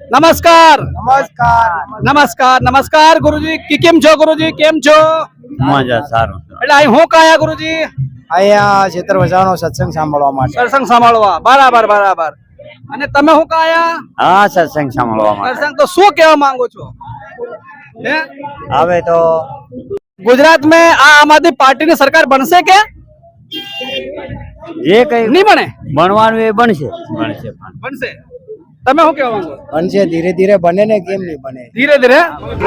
નમસ્કાર નમસ્કાર નમસ્કાર નમસ્કાર ગુરુજી કેમ છો ગુરુજી કેમ છો મજા સારું એટલે અહીં હું કાયા ગુરુજી અહીંયા ક્ષેત્ર વજાનો સત્સંગ સાંભળવા માટે સત્સંગ સાંભળવા બરાબર બરાબર અને તમે હું કાયા હા સત્સંગ સાંભળવા માટે સત્સંગ તો શું કહેવા માંગો છો હે હવે તો गुजरात में आम आदमी पार्टी की सरकार बनसे के જે કઈ नहीं बने ભણવાનું એ બનશે બનશે बनसे તમે શું કહેવા માંગો બનશે ધીરે ધીરે બને ને કેમ નહીં બને ધીરે ધીરે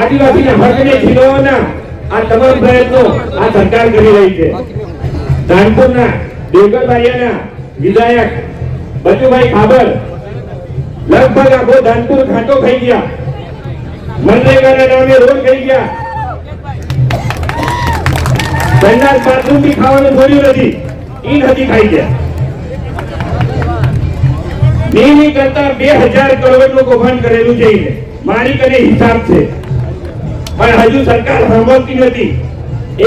આદિવાસીના હકને છીનવવાના આ તમામ પ્રયત્નો આ સરકાર કરી રહી છે. ધાનપુરના દેવગઢબારિયાના વિધાયક બચુભાઈ ખાબર લગભગ આખો ધાનપુર ખાટો ખાઈ ગયા. મનરેગાના નામે રોડ ખાઈ ગયા. સંડાસ બાથરૂમ બી ખાવાનું છોડ્યું નથી. ઈ નથી ખાઈ ગયા. નહીં કરતા 2000 કરોડ નું કૌભાંડ કરેલું છે. મારી કને હિસાબ છે પણ હજુ સરકાર સાંભળતી નથી.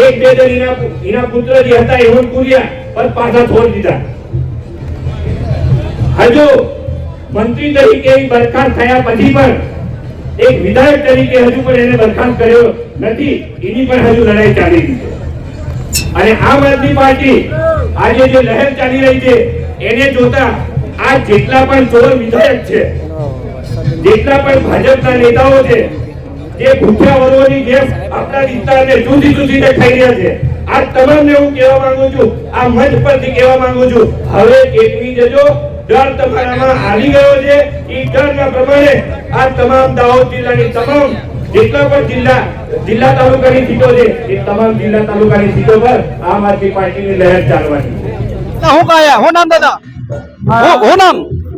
એક બે જણ એના પુત્ર જે હતા એવન કુરિયા પર પાછા છોડી દીધા. હજુ મંત્રી તરીકે બરખાસ્ત થયા પછી પણ એક વિધાયક તરીકે હજુ પણ એને બરખાસ્ત કર્યો નથી. એની પણ હજુ લડાઈ ચાલી રહી છે. અને આમ આદમી પાર્ટી આજે જે લહેર ચાલી રહી છે એને જોતા આ જેટલા પણ 16 વિધાયક છે, જેટલા પણ ભાજપના નેતાઓ છે, જે ભૂખ્યા વર્ગોની જેમ આપણા વિસ્તારને જુદી જુદીને ખાઈ રહ્યા છે, આ તમામને હું કહેવા માંગુ છું, આ મંચ પરથી કહેવા માંગુ છું, હવે ચેતવી જજો. ડર તમારામાં આવી ગયો છે. એ ડરના પ્રમાણે આ તમામ દાહોદ જિલ્લાની તમામ જેટલા પણ જિલ્લા તાલુકાની સીટો છે એ તમામ જિલ્લા તાલુકાની સીટો પર આમ આદમી પાર્ટીની લહેર ચાલવાની છે. હું કાયા હું નામ દાદા હું નામ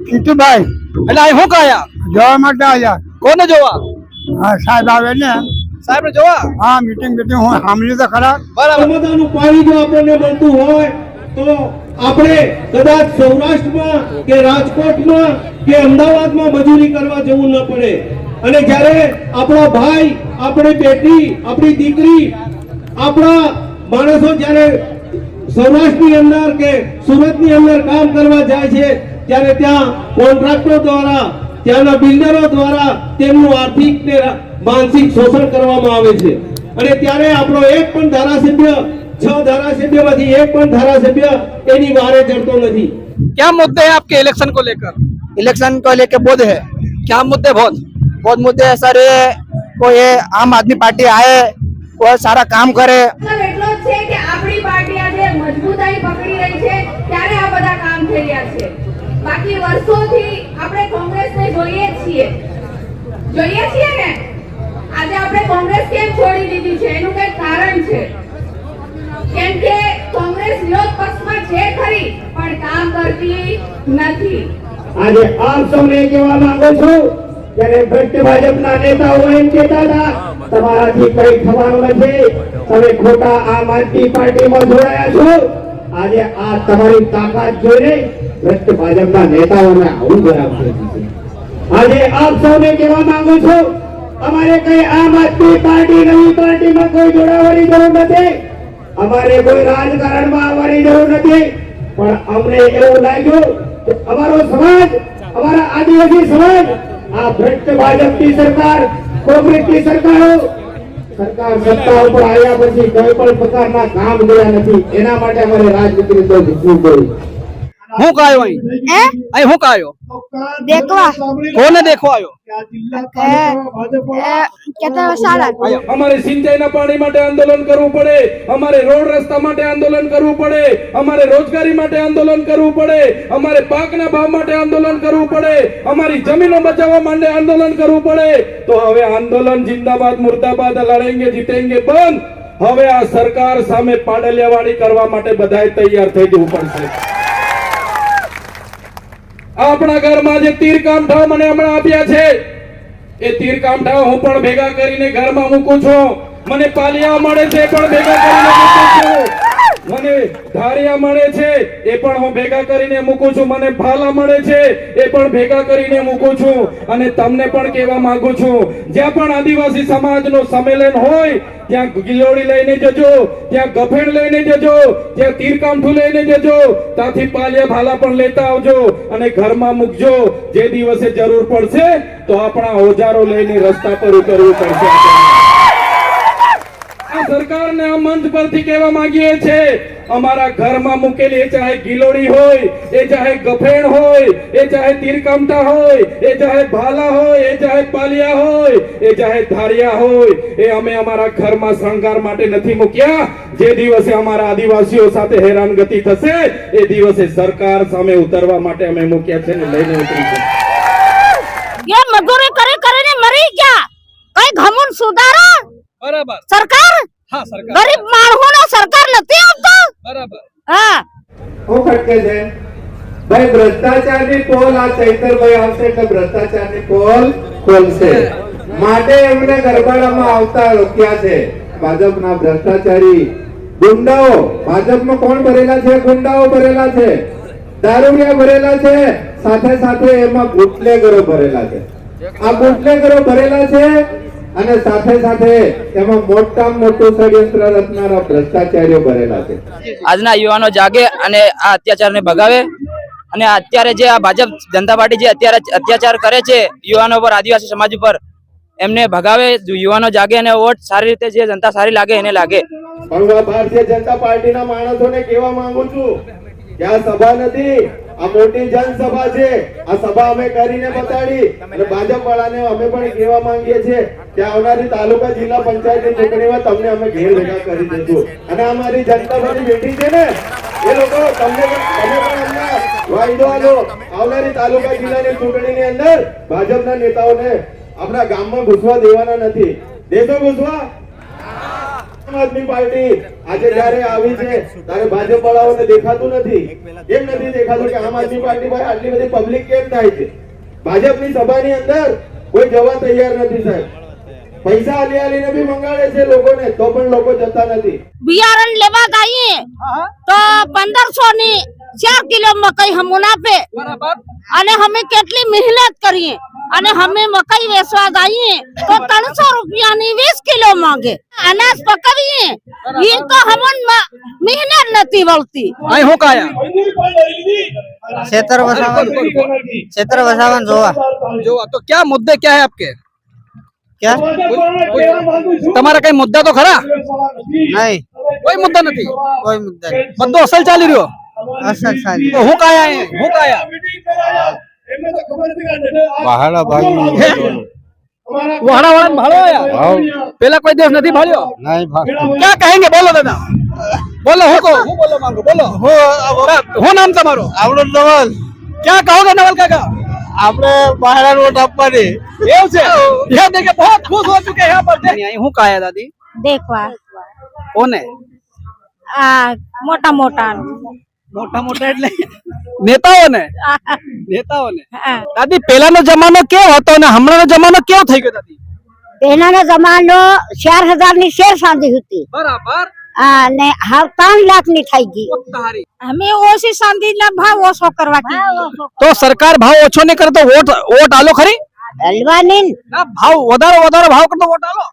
કીર્તિભાઈ એટલે અહીં હું કાયા જોવા માટે આવ્યા કોને જોવા હા સાહેબ આવે ને સાહેબ ને જોવા હા મીટિંગ હું સાંભળ્યું તો ખરા બરાબર નર્મદાનું પાણી જો આપણને મળતું હોય તો આપણે કદાચ સૌરાષ્ટ્રમાં કે રાજકોટમાં કે અમદાવાદમાં મજૂરી કરવા જવું ન પડે. અને જ્યારે આપણા ભાઈ, આપણી બેટી, આપણી દીકરી, આપણા માણસો જ્યારે સૌરાષ્ટ્રની અંદર કે સુરતની અંદર કામ કરવા જાય છે ત્યારે ત્યાં કોન્ટ્રાક્ટરો દ્વારા, ત્યાંના બિલ્ડરો દ્વારા તેમનું આર્થિક ને માનસિક શોષણ કરવામાં આવે છે. અને ત્યારે આપણો એક પણ ધારાસભ્ય, 6 ધારાસભ્યમાંથી એક પણ ધારાસભ્ય એની વારે ચડતો નથી. क्या मुद्दे हैं आपके इलेक्शन को लेकर इलेक्शन को लेके बोध है क्या मुद्दे बहुत मुद्दे है सर. ये कोई आम आदमी पार्टी आए कोई सारा काम करे મતલબ એટલો જ છે કે આપણી પાર્ટી આજે મજબૂતાઈ પકડી રહી છે ત્યારે આ બધા કામ થઈ રહ્યા છે. બાકી વર્ષોથી આપણે કોંગ્રેસને જોઈએ છીએ ને. આજે આપણે કોંગ્રેસ કેમ છોડી દીધી છે એનું કઈ કારણ છે. કેમ કે કોંગ્રેસ વિરોધ પક્ષમાં છે ખરી પણ કામ કરતી નથી. આજે આપ સૌને કહેવા માંગુ છું, જ્યારે ભ્રષ્ટ ભાજપના નેતાઓ એમ કહેતા હતા તમારાથી કઈ થવાનું નથી, તમે ખોટા આમ આદમી પાર્ટીમાં જોડાયા છો. આજે આ તમારી તાકાત જોઈને ભ્રષ્ટ ભાજપના નેતાઓને આવું બરાબર છે. આજે આપ સૌને કહેવા માંગુ છું, અમારે કઈ આમ આદમી પાર્ટી નવી પાર્ટીમાં કોઈ જોડાવાની જરૂર નથી, અમારે કોઈ રાજકારણમાં આવવાની જરૂર નથી. પણ અમને એવું લાગ્યું કે અમારો સમાજ, અમારા આદિવાસી સમાજ આ ભ્રષ્ટ ભાજપની સરકાર, કોંગ્રેસની સરકાર સત્તા ઉપર આવ્યા પછી કોઈ પણ પ્રકારના કામ કર્યા નથી. એના માટે અમારે રાજનીતિ તો જીતવું પડ્યું. હું કાયો અહીં હું કાયો देखवा કોને દેખવા આવ્યો અમારે સિંચાઈના પાણી માટે આંદોલન કરવું પડે, અમારે રોડ રસ્તા માટે આંદોલન કરવું પડે, અમારે રોજગારી માટે આંદોલન કરવું પડે, અમારે પાકના ભાવ માટે આંદોલન કરવું પડે, અમારી જમીનો બચાવવા માટે આંદોલન કરવું પડે. તો હવે આંદોલન જિંદાબાદ મુર્દાબાદ લડેંગે જીતેંગે બંધ. હવે આ સરકાર સામે પાડલિયાવાડી કરવા માટે બધાએ તૈયાર થઈ જવું પડશે. આપણા ઘરમાં જે તીર કામઠાઓ મને હમણાં આપ્યા છે એ તીર કામઠાઓ હું પણ ભેગા કરીને ઘરમાં મૂકું છું. મને પાલિયા મળે છે પણ ભેગા કરીને મૂકું છું. મને ધારિયા મળે છે એ પણ હું ભેગા કરીને મૂકું છું, મને ભાલા મળે છે એ પણ ભેગા કરીને મૂકું છું. અને તમને પણ કહેવા માંગુ છું, જ્યાં પણ આદિવાસી સમાજનું સંમેલન હોય ત્યાં ગિલોડી લઈને જજો, ત્યાં ગફેણ લઈને જજો, ત્યાં તીરકામઠું લઈને જજો, ત્યાંથી પાલિયા ભાલા પણ લેતા આવજો અને ઘરમાં મૂકજો. જે દિવસે જરૂર પડશે તો આપણા ઓજારો લઈને રસ્તા પર ઉતરવું પડશે. આ સરકારને આ મંચ પરથી કહેવા માંગીએ છે, અમારા ઘરમાં મૂકેલી એ ચાહે ગિલોડી હોય, એ ચાહે ગફેણ હોય, એ ચાહે તીરકામઠા હોય, એ ચાહે ભાલા હોય, એ ચાહે પાલિયા હોય, એ ચાહે ધારિયા હોય, એ અમે અમારા ઘરમાં શણગાર માટે નથી મૂક્યા. જે દિવસે અમારા આદિવાસીઓ સાથે હેરાનગતિ થશે એ દિવસે સરકાર સામે ઉતરવા માટે અમે મૂક્યા છે ને લઈને ઉતરીશું. ये मजदूरी करे करे ने मरी क्या कई घमन सुधारा बराबर सरकार हाँ सरकार गरीब माणसों ने सरकार નથી આવતો बराबर હા હું ખટકે છે ભાઈ ભ્રષ્ટાચારની પોલ આ ચૈતરભાઈ આવશે એટલે ભ્રષ્ટાચારની પોલ ખોલશે માટે એમને ગરબાડામાં આવતા રોક્યા છે ભાજપના ભ્રષ્ટાચારી ગુંડાઓ. ભાજપમાં કોણ ભરેલા છે? ગુંડાઓ ભરેલા છે, દારૂડિયા ભરેલા છે, સાથે સાથે એમાં બુટલેગરો ભરેલા છે. આ બુટલેગરો ભરેલા છે અને સાથે સાથે એમાં મોટામાં મોટું ષડયંત્ર રચનારા ભ્રષ્ટાચારીઓ ભરેલા છે. આજના યુવાનો જાગે અને આ અત્યાચારને ભગાવે. અને અત્યારે જે આ ભાજપ જનતા પાર્ટી જે અત્યારે અત્યાચાર કરે છે યુવાનો પર, આદિવાસી સમાજ ઉપર, એમને ભગાવે. યુવાનો જાગે અને વોટ સારી રીતે જે જનતા સારી લાગે એને લાગે. પણ હું ભારતીય જનતા પાર્ટીના માણસોને કહેવા માંગુ છું કે આ સભા નથી, આ મોટી જનસભા છે. આ સભા અમે કરીને બતાડી અને ભાજપ વાળાને અમે પણ કહેવા માંગીએ છીએ કે આવનારી તાલુકા જિલ્લા પંચાયતની ચૂંટણીમાં તમને અમે ઘેર ભેગા કરી દઈશું. અને અમારી જનતા બધી બેઠી છે ને એ લોકો તમે પણ અમને વાયદો આલો, આવનારી તાલુકા જિલ્લાની ચૂંટણીની અંદર ભાજપના નેતાઓને આપણા ગામમાં ઘૂસવા દેવાના નથી. દેશો ઘૂસવા? આમ આદમી પાર્ટી આજે જયારે આવી છે ત્યારે ભાજપ વાળાઓને દેખાતું નથી. એમ નથી દેખાતું કે આમ આદમી પાર્ટી પાસે આટલી બધી પબ્લિક કેમ થાય છે. ભાજપની સભાની અંદર કોઈ જવા તૈયાર નથી સાહેબ. પૈસા આલી આલીને બી મંગાડે છે લોકોને, તો પણ લોકો જતા નથી. બિયારણ લેવા ગઈએ તો 1500 ની 4 કિલો મકાઈ હમું આપે અને અમે કેટલી મહેનત કરીએ અને અમે મકાઈ વેચવા ગઈએ તો 300 રૂપિયાની 20 કિલો માંગે. અનાજ પકવીએ એ તો હમણ મહેનત નથી વળતી. અહીં હું કાયા क्षेत्र बसावन जो तो क्या मुद्दे क्या है आपके? क्या તમારા કઈ મુદ્દા તો ખરા? नहीं કોઈ મુદ્દા નથી, कोई मुद्दा नहीं, બધું અસલ ચાલી રહ્યો. असल साली તો હું કાયા અહીં? હું કાયા પહાડા ભાગી વહાડા વાળા ભાળો આયા? પેલા કોઈ દેશ નથી ભાળ્યો? નહીં ભાગ क्या कहेंगे बोलो दादा, बोलो હું બોલો માંગો, બોલો હું નામ તમારું? આપણો નવલ क्या कहोगे नवल काका? આપણે પહાડા રોડ આપવાની એવું છે? ये देखे बहुत खुश हो चुके हैं यहाँ पर. અહીં હું કાયા દાદી? દેખવા કોને? આ મોટા મોટા મોટા મોટા એટલે નેતાઓને? નેતાઓને. દાદી પેલાનો જમાનો કેવો હતો અને હમણાંનો જમાનો કેવો થઈ ગયો દાદી? પહેલાનો જમાનો 4000 ની શેર સાંધી હતી બરાબર. અને હાવ 3 લાખ ની થઈ ગઈ. તારી અમે ઓછી સાંધી ના ભાવ ઓછો કરવા કીધું તો સરકાર ભાવ ઓછો નહીં કરે તો વોટ આલો ખરી? હલવાની ના, ભાવ વધારે ભાવ કરતો વોટ આલો.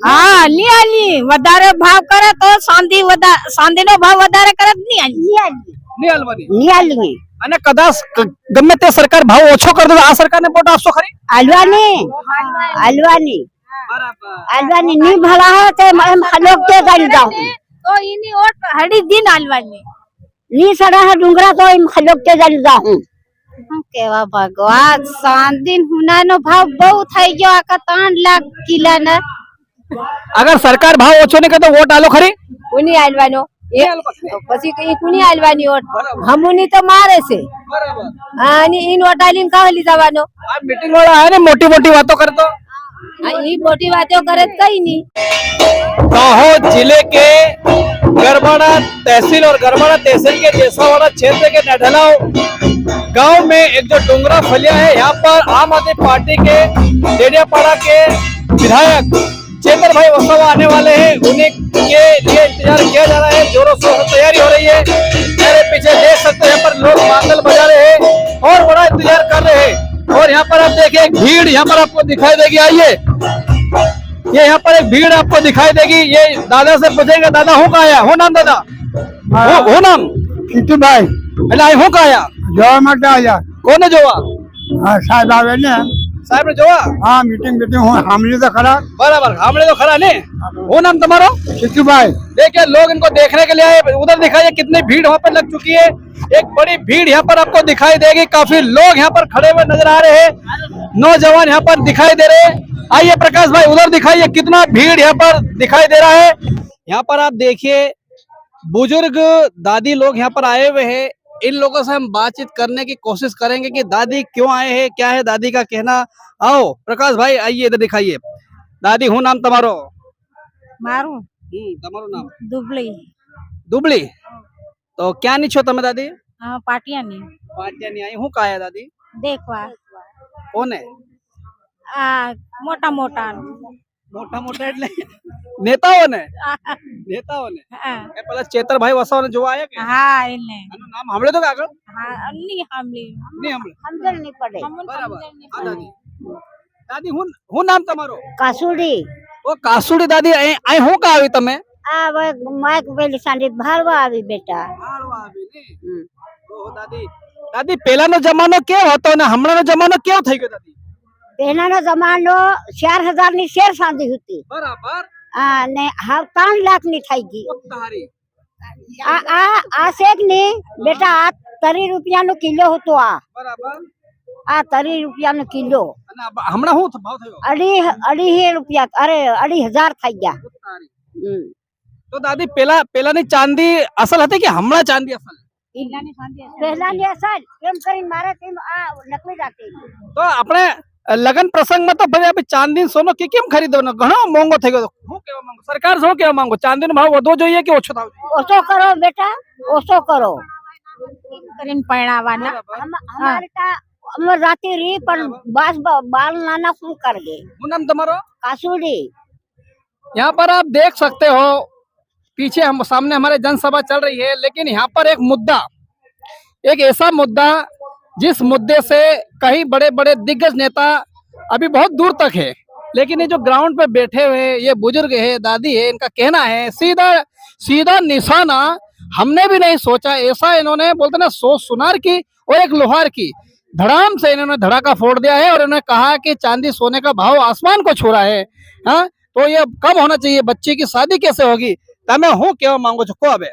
હા લી વધારે ભાવ કરે તો સાંધી નો ભાવ વધારે કરે તો નહીં આલવાની. નિયાલી અને કદાચ ગમે તે સરકાર ભાવ ઓછો કરે તો આ સરકારને વોટ આપશો ખરી? હલવાની ની ભલા હે તો એમ લોક તે ગાડી જાવ તો ઈની ઓટ હડી દિન હલવાની ની સડા ડુંગરા તો એમ લોક તે ગાડી જાવ. કેવા ભગવાન સાંધી હુનાનો ભાવ બહુ થઈ ગયો આકા 3 લાખ કિલાના. અગર સરકાર ભાવ ઓછો નહીં કરે તો વોટ આલો ખરી? કોની આલવાનો પછી કઈ કોની આલવાની ઓટ હમુની તો મારે છે અને ઈન ઓટ આલીને કાવલી જવાનો. આ મીટિંગ વાળા આયા ને મોટી મોટી વાતો કરતો. ઈ મોટી વાતો કરે કઈ नहीं. दाहोद जिले के गरबाड़ा तहसील और गरबाड़ा तहसील के जेसावाड़ा क्षेत्र के नडलाव गांव में एक जो डोंगरा फलिया है, यहाँ पर आम आदमी पार्टी के डेडियापाड़ा के विधायक चेतर भाई वसावा आने वाले हैं, उन्हीं के लिए इंतजार किया जा रहा है। जोरों शोरों से तैयारी हो रही है। मेरे पीछे देख सकते हैं यहाँ पर लोग मांगल बजा रहे हैं और बड़ा इंतजार कर रहे हैं। और यहाँ पर आप देखिए एक भीड़ यहाँ पर आपको दिखाई देगी। आइए, ये यहाँ पर एक भीड़ आपको दिखाई देगी। ये दादा से पूछेंगे, दादा हूँ कहाँ आया? हो नाम दादा? हो नाम? कितु भाई એટલે હું કા આયા? જોવા માટે આવ્યા. કોને જોવા? હા સાહેબ આવે ને. સાહેબ ને જોવા? હા મીટિંગ હું સાંભળી તો ખરા. बराबर, हमने तो खरा नहीं। वो नाम तुम्हारा? कितु भाई देखिए लोग इनको देखने के लिए आए। उधर दिखाइए कितनी भीड़ वहाँ पर लग चुकी है। एक बड़ी भीड़ यहाँ पर आपको दिखाई देगी। काफी लोग यहाँ पर खड़े हुए नजर आ रहे हैं। नौजवान यहाँ पर दिखाई दे रहे हैं। आइए प्रकाश भाई उधर दिखाइए कितना भीड़ यहाँ पर दिखाई दे रहा है। यहाँ पर आप देखिए बुजुर्ग दादी लोग यहाँ पर आए हुए हैं। इन लोगों से हम बातचीत करने की कोशिश करेंगे कि दादी क्यों आए हैं, क्या है दादी का कहना। आओ प्रकाश भाई आइए इधर दिखाइए। दादी हूँ नाम તમારો? मारू તમારું નામ? दुबली दुबली। तो क्या नहीं छो તમે दादी? पाटिया नहीं પાટિયાની आई हूँ का आया दादी? देखवा કોણ હે? मोटा मोटा મોટા મોટા એટલે નેતાઓને? નેતાઓને એ પેલા ચેતરભાઈ વસાવાને જોવા આયા કે? हाँ इन्हें આનું નામ સાંભળ્યો તો કે આગળ? हाँ नहीं हमली નહીં સાંભળ્યું? समझल नहीं पड़े બરાબર। હા દાદી, દાદી હું નામ તમારો? कासूड़ी ઓ કાસુડી દાદી અહીં હું કા આવી તમે? माइक पेली सांडी भारवा आवी बेटा આળવા આવી ને? ઓહો દાદી, દાદી પહેલાનો જમાનો કેવો હતો અને હમણાંનો જમાનો કેવો થઈ ગયો દાદી? પહેલાનો જમાનો 4000 ની શેર સાંધી હતી બરાબર। ને હાવ 3 લાખ ની થઈ ગઈ ઓ તારી આ શેક ની બેટા આ 30 રૂપિયાનો કિલો હતો આ બરાબર। આ 30 રૂપિયાનો કિલો અને હમણાં શું ભાવ થયો? અઢી રૂપિયા અરે 2500 થઈ ગયા ઓ તારી। તો દાદી પેલાની ચાંદી અસલ હતી કે હમણાં ચાંદી અસલ? પહેલાની અસલ કેમ કરીને મારા તેમ આ નકલી જાતી તો આપણે લગન પ્રસંગમાં તો ભાઈ આપણે ચાંદી સોનો કેમ ખરીદવાનો? ઘણો મોંઘો થઈ ગયો। હું કહેવા માંગુ, સરકાર શું કહેવા માંગુ? ચાંદીનો ભાવ વધવો જોઈએ કે ઓછો થવો જોઈએ? ઓછો કરો બેટા ઓછો કરો કરીને પરણાવવાના અમારે અમે રાતે રી પણ બાસ બાલ નાના શું કરગે। શું નામ તમારો? कासूड़ी यहाँ पर आप देख सकते हो पीछे हम सामने हमारे जनसभा चल रही है, लेकिन यहाँ पर एक मुद्दा, एक ऐसा मुद्दा जिस मुद्दे से कई बड़े बड़े दिग्गज नेता अभी बहुत दूर तक है, लेकिन ये जो ग्राउंड पे बैठे हुए ये बुजुर्ग है, दादी है, इनका कहना है सीधा सीधा निशाना हमने भी नहीं सोचा। ऐसा इन्होंने बोलते ना सोच सुनार की और एक लोहार की धड़ाम से इन्होंने धड़ाका फोड़ दिया है और इन्होंने कहा कि चांदी सोने का भाव आसमान को छू रहा है। हाँ तो ये कब होना चाहिए? बच्चे की शादी कैसे होगी? તમે હું કેવા માંગો છો? કો હવે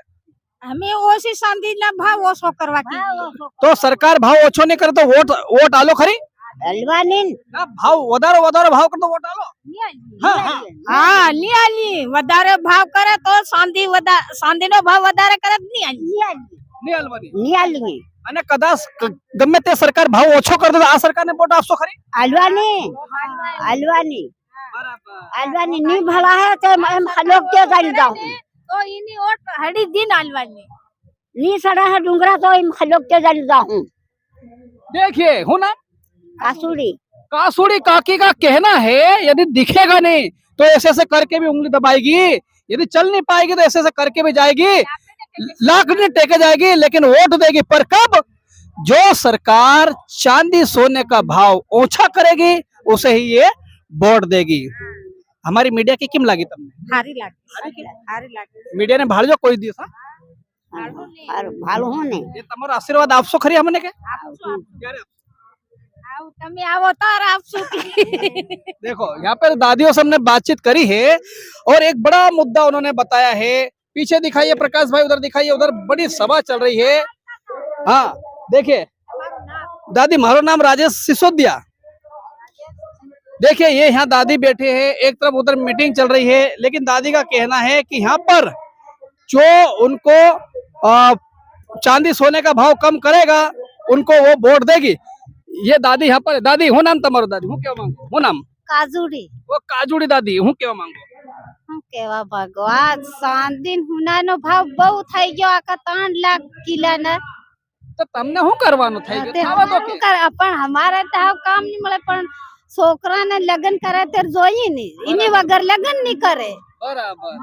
અમે ઓછી ચાંદીના ભાવ ઓછો કરવા તો સરકાર ભાવ ઓછો નહીં કરે તો વોટ આલો ખરી? હલવાની ના, ભાવ વધારે ભાવ કરે તો વોટ આલો? હા ની આલી વધારે ભાવ કરે તો ચાંદીનો ભાવ વધારે કરે ની નહીં આલી અને કદાચ ગમે તે સરકાર ભાવ ઓછો કરે તો આ સરકારને વોટ આપશો ખરી? હલવાની ની ભલા હે તો એમ લોક કે જાઈ જાઉં તો ઈની ઓટ હડી દિન હલવાની ની સડા હે ડુંગરા તો એમ લોક के जाई जाऊं। देखिए हूं ना कासूड़ी कासूड़ी काकी का कहना है यदि दिखेगा नहीं तो ऐसे ऐसे करके भी उंगली दबाएगी, यदि चल नहीं पाएगी तो ऐसे ऐसे करके भी जाएगी, लाख नहीं टेके जाएगी, लेकिन वोट देगी। पर कब? जो सरकार चांदी सोने का भाव ओछा करेगी उसे ही ये वोट देगी। हमारी मीडिया की किम लागी तमने? हारी लागी मीडिया ने भाड़ो कोई दिवस भालो हो ने ये તમારો આશીર્વાદ આપશો ખરી અમને કે? ક્યારે? તમે આવો તાર આપશો देखो यहाँ पर दादियों से हमने बातचीत करी है और एक बड़ा मुद्दा उन्होंने बताया है। पीछे दिखाइए प्रकाश भाई, उधर दिखाइए, उधर बड़ी सभा चल रही है। हाँ देखिए दादी, मारो नाम राजेश सिसोदिया। देखिए ये यहाँ दादी बैठे हैं, एक तरफ उधर मीटिंग चल रही है, लेकिन दादी का कहना है कि यहाँ पर जो उनको चांदी सोने का भाव कम करेगा उनको वो वोट देगी। ये दादी यहाँ पर, दादी हूँ नाम तमारो? दादी हूँ क्या मांगो? हूँ नाम काजूड़ी वो काजूड़ी दादी हूँ क्या मांगो? કેવા ભગવાન ચાંદી હુનાનો ભાવ બહુ થઈ ગયો આ 3 લાખ કિલાના તો તમને શું કરવાનું થઈ ગયું? ખાવા તો કે પણ અમારે તો હાવ કામ નહીં મળે પણ છોકરાને લગ્ન કરે તે જોઈ નહીં, એની વગર લગ્ન નહીં કરે. બરાબર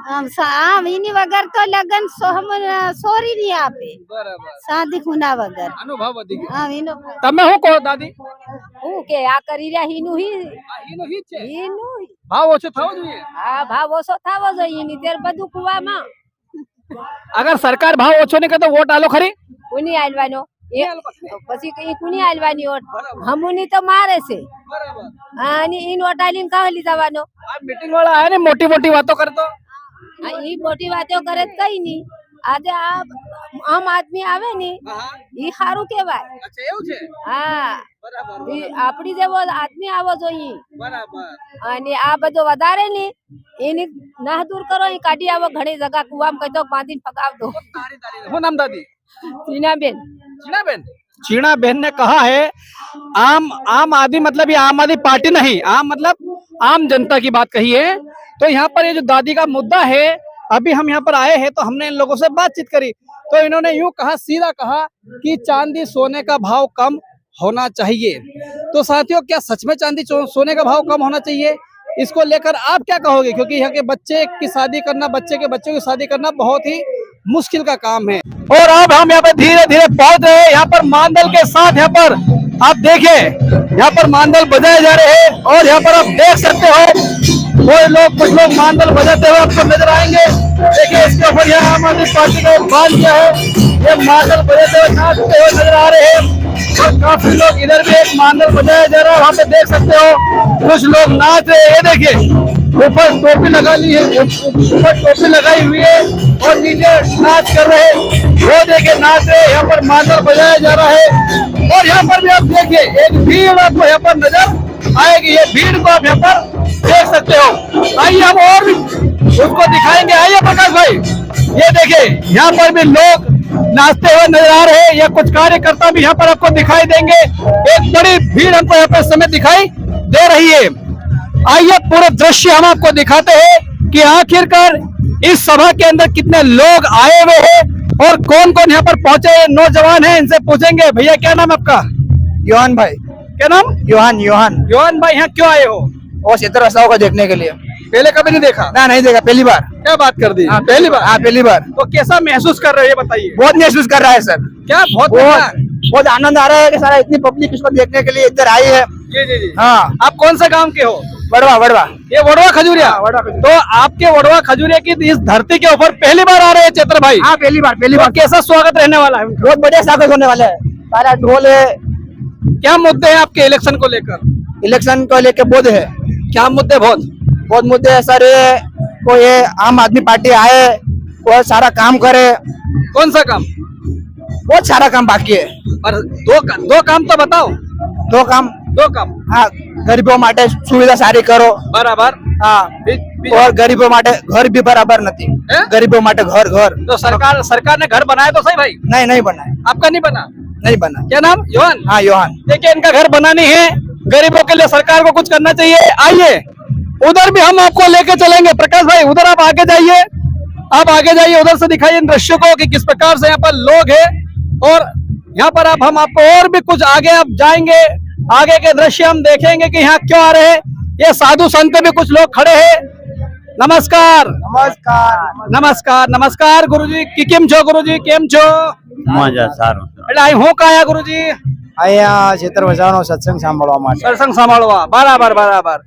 આમ એની વગર તો લગ્ન સોરી નહીં આપે, બરાબર શાદી ખુના વગર. અનુભવ વધી ગયો. આમ એનો તમે શું કહો દાદી? હું કે આ કરી રહ્યા હીનું એનો હિત છે, હીનું ભાવ ઓછો થવો જોઈએ. આ ભાવ ઓછો થવો જોઈએ ની તેર બધું કુવામાં અગર સરકાર ભાવ ઓછો નહીં કરે તો વોટ આલો ખરી? કુની આલવાનો પછી કઈ કુની આલવાની ઓટ હમુની તો મારે છે અને ઈ નોટ આલીને કાં લઈ જવાનો. આ મીટિંગ વાળા આયા ને મોટી મોટી વાતો કરતો. ઈ મોટી વાતો કરે તો કઈ નહીં. આજે આ આમ આદમી આવે ને ઈ સારું કેવાય. અચ્છા એવું છે. હા બરાબર ઈ આપડી જેવો આદમી આવો જોઈએ બરાબર. અને આ બધો વધારે ને એની ના દૂર કરો એ કાઢી આવો. ઘણી જગા કુવામાં કહી દો બાંધીને પકાવ દો. શું નામ દાદી? ટીનાબેન चीणाबेन, चीणाबेन ने कहा है आम आदमी मतलब ये आम आदमी पार्टी नहीं, आम मतलब आम जनता की बात कही है. तो यहाँ पर ये जो दादी का मुद्दा है, अभी हम यहाँ पर आए हैं तो हमने इन लोगों से बातचीत करी तो इन्होंने यूं कहा, सीधा कहा कि चांदी सोने का भाव कम होना चाहिए. तो साथियों, क्या सच में चांदी सोने का भाव कम होना चाहिए? इसको लेकर आप क्या कहोगे? क्योंकि यहाँ के बच्चे की शादी करना, बच्चे के बच्चों की शादी करना बहुत ही मुश्किल का काम है. और अब हम यहाँ पर धीरे धीरे पहुंच रहे हैं. यहाँ पर मांदल के साथ यहाँ पर आप देखें, यहाँ पर मांदल बजाए जा रहे हैं और यहाँ पर आप देख सकते हो कुछ लोग मांदल बजाते हुए आपको नजर आएंगे. देखिए इसके ऊपर यहाँ आम आदमी पार्टी का बांध किया है, ये मांदल बजाते हुए नाचते हुए नजर आ रहे हैं और काफी लोग इधर भी एक मांदल बजाया जा रहा है, वहाँ पे देख सकते हो कुछ लोग नाच रहे हैं. ये देखिए ऊपर टोपी लगा ली है, ऊपर टोपी लगाई हुई है और नीचे नाच कर रहे हैं. वो देखिए नाच रहे हैं, यहाँ पर मांदल बजाया जा रहा है और यहाँ पर भी आप देखिए एक भीड़ आपको यहाँ पर नजर आएगी. ये भीड़ को आप यहाँ पर देख सकते हो. आइए हम और भी उसको दिखाएंगे. आइए प्रकाश भाई, ये देखिए यहाँ पर भी लोग नाचते हुए नजर आ रहे हैं. ये कुछ कार्यकर्ता भी यहाँ पर आपको दिखाई देंगे. एक बड़ी भीड़ हमको यहाँ पर समय दिखाई दे रही है. आइए पूरे दृश्य हम आपको दिखाते हैं कि आखिरकार इस सभा के अंदर कितने लोग आए हुए हैं और कौन कौन यहाँ पर पहुंचे नौजवान हैं. इनसे पूछेंगे. भैया क्या नाम है आपका? योहान भाई. क्या नाम? योहान. योहान योहान भाई, यहाँ क्यों आए हो? और क्षेत्र रस्ताओं को देखने के लिए. पहले कभी नहीं देखा? ना, नहीं देखा, पहली बार. क्या बात कर दी? पहली बार? हाँ, पहली बार. तो कैसा महसूस कर रहे हो ये बताइए. बहुत महसूस कर रहा है सर. क्या बहुत बढ़िया? बहुत आनंद आ रहा है कि सारा इतनी पब्लिक इसको देखने के लिए इधर आई है. जी जी जी. हाँ. आप कौन सा गांव के हो? वड़वा. वड़वा. ये वड़वा खजूरिया. हाँ, वड़वा खजूरिया. तो आपके वड़वा खजूरिया की इस धरती के ऊपर पहली बार आ रहे हैं चैत्र भाई. हाँ, पहली बार. पहली तो बार. कैसा स्वागत रहने वाला है? बहुत बढ़िया स्वागत होने वाला है. सारा ढोल है. क्या मुद्दे हैं आपके इलेक्शन को लेकर? इलेक्शन को लेके बहुत है. क्या मुद्दे? बहुत मुद्दे है सर. ये कोई ये आम आदमी पार्टी आए, वो सारा काम करे. कौन सा काम? बहुत सारा काम बाकी है. और दो काम तो बताओ. दो काम. हाँ, गरीबों માટે સુવિધા સારી કરો. बराबर. हाँ. और गरीबों માટે घर भी बराबर नहीं. गरीबों માટે घर. तो सरकार ने घर बनाया तो सही भाई? नहीं बनाए. आपका नहीं बना? नहीं बना. क्या नाम? योहान. हाँ, योहान. देखिए इनका घर बनानी है, गरीबों के लिए सरकार को कुछ करना चाहिए. आइए उधर भी हम आपको लेके चलेंगे. प्रकाश भाई उधर आप आगे जाइए, उधर से दिखाइए इन दृश्यों को कि किस प्रकार से यहाँ पर लोग हैं. और यहाँ पर हम आपको और भी कुछ आगे आप जाएंगे, आगे के दृश्य हम देखेंगे कि यहाँ क्यों आ रहे हैं. ये साधु संत भी कुछ लोग खड़े हैं. नमस्कार. नमस्कार गुरुजी. કેમ છો ગુરુજી? કેમ છો? મજા સારું. એટલે અહીં હું કાયા ગુરુજી? અહીંયા ક્ષેત્ર વજાનો સત્સંગ સાંભળવા માટે. સત્સંગ સાંભળવા. બરાબર.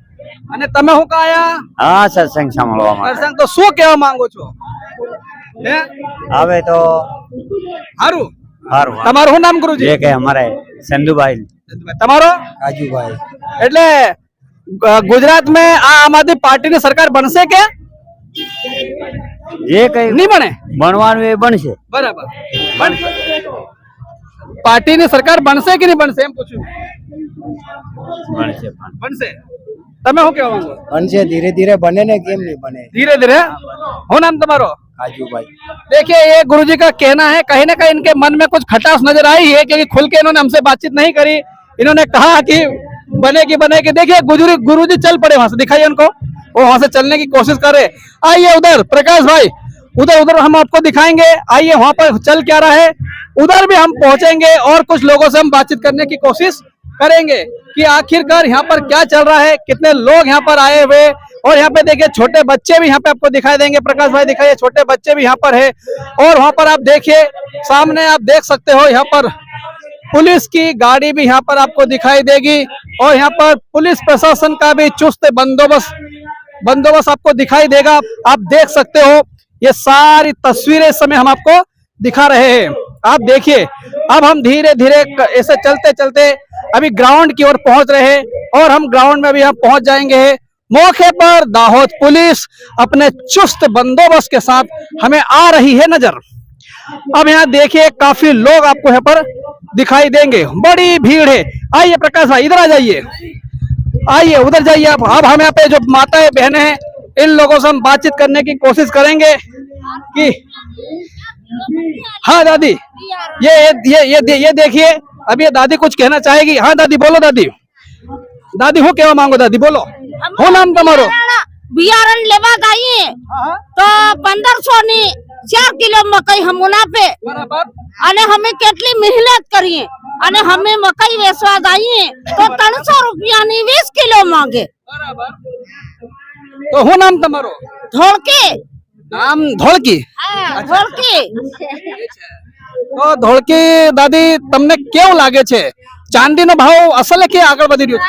અને તમે હું કાયા? હા, સત્સંગ સાંભળવા માટે. સત્સંગ તો શું કહેવા માંગો છો? હે? હવે તો હારું. સારું. તમારું શું નામ ગુરુજી? જે કે અમારે સંધુભાઈ. તમારો? રાજુભાઈ. એટલે ગુજરાત में आम आदमी पार्टी ની સરકાર બનશે કે જે કઈ નહીં બને? બનવાનું એ બનશે. બરાબર. પાર્ટી ની સરકાર બનશે કે નહીં બનશે એમ પૂછ્યું. બનશે. તમે શું કહેવા માંગો? બનશે. ધીરે ધીરે બને ને, કેમ નહીં બને. धीरे धीरे. हो नाम तुम्हारो? રાજુભાઈ. देखिए ये गुरुजी का कहना है, कहीं ना कहीं इनके मन में कुछ खटास नजर आई है क्योंकि खुल के इन्होंने हमसे बातचीत नहीं करी. इन्होंने कहा कि बनेगी. देखिए गुरुजी चल पड़े वहां से. दिखाइए उनको, वो वहां से चलने की कोशिश कर रहे. आइए उधर प्रकाश भाई, उधर हम आपको दिखाएंगे. आइए वहां पर चल क्या रहा है, उधर भी हम पहुंचेंगे और कुछ लोगों से हम बातचीत करने की कोशिश करेंगे कि आखिरकार यहाँ पर क्या चल रहा है, कितने लोग यहाँ पर आए हुए। और यहाँ पे देखिए छोटे बच्चे भी यहाँ पे आपको दिखाई देंगे, प्रकाश भाई दिखाइए, छोटे बच्चे भी यहाँ पर है। और वहां पर आप देखिए सामने आप देख सकते हो यहाँ पर पुलिस की गाड़ी भी यहाँ पर आपको दिखाई देगी और यहाँ पर पुलिस प्रशासन का भी चुस्त बंदोबस्त आपको दिखाई देगा। आप देख सकते हो ये सारी तस्वीरें इस समय हम आपको दिखा रहे हैं। आप देखिए अब हम धीरे धीरे ऐसे चलते चलते अभी ग्राउंड की ओर पहुंच रहे हैं और हम ग्राउंड में अभी हम पहुंच जाएंगे। मौके पर दाहोद पुलिस अपने चुस्त बंदोबस्त के साथ हमें आ रही है नजर। अब यहाँ देखिए काफी लोग आपको यहाँ पर दिखाई देंगे, बड़ी भीड़ है। आइए प्रकाश भाई इधर आ जाइए, आइए उधर जाइए आप। अब हम यहाँ पे जो माताएं बहनें हैं इन लोगों से हम बातचीत करने की कोशिश करेंगे कि हाँ दादी ये देखिए अब ये दादी कुछ कहना चाहेगी। हाँ दादी बोलो, दादी हो क्या मांगो, दादी बोलो हो नाम तमारो। बियारण लेवा गई तो 1500 ની 4 કિલો મકાઈ હમુના પે અને અમે કેટલી મહેનત કરીએ અને અમે મકાઈ વેચવા ગઈએ તો 300 રૂપિયાની 20 કિલો માંગે। તો હું નામ તમારો? ધોળકી। નામ ધોળકી? હા ધોળકી। તો ધોળકી દાદી તમને કેવું લાગે છે ચાંદીનો ભાવ અસલે કે આગળ વધી રહ્યો છે?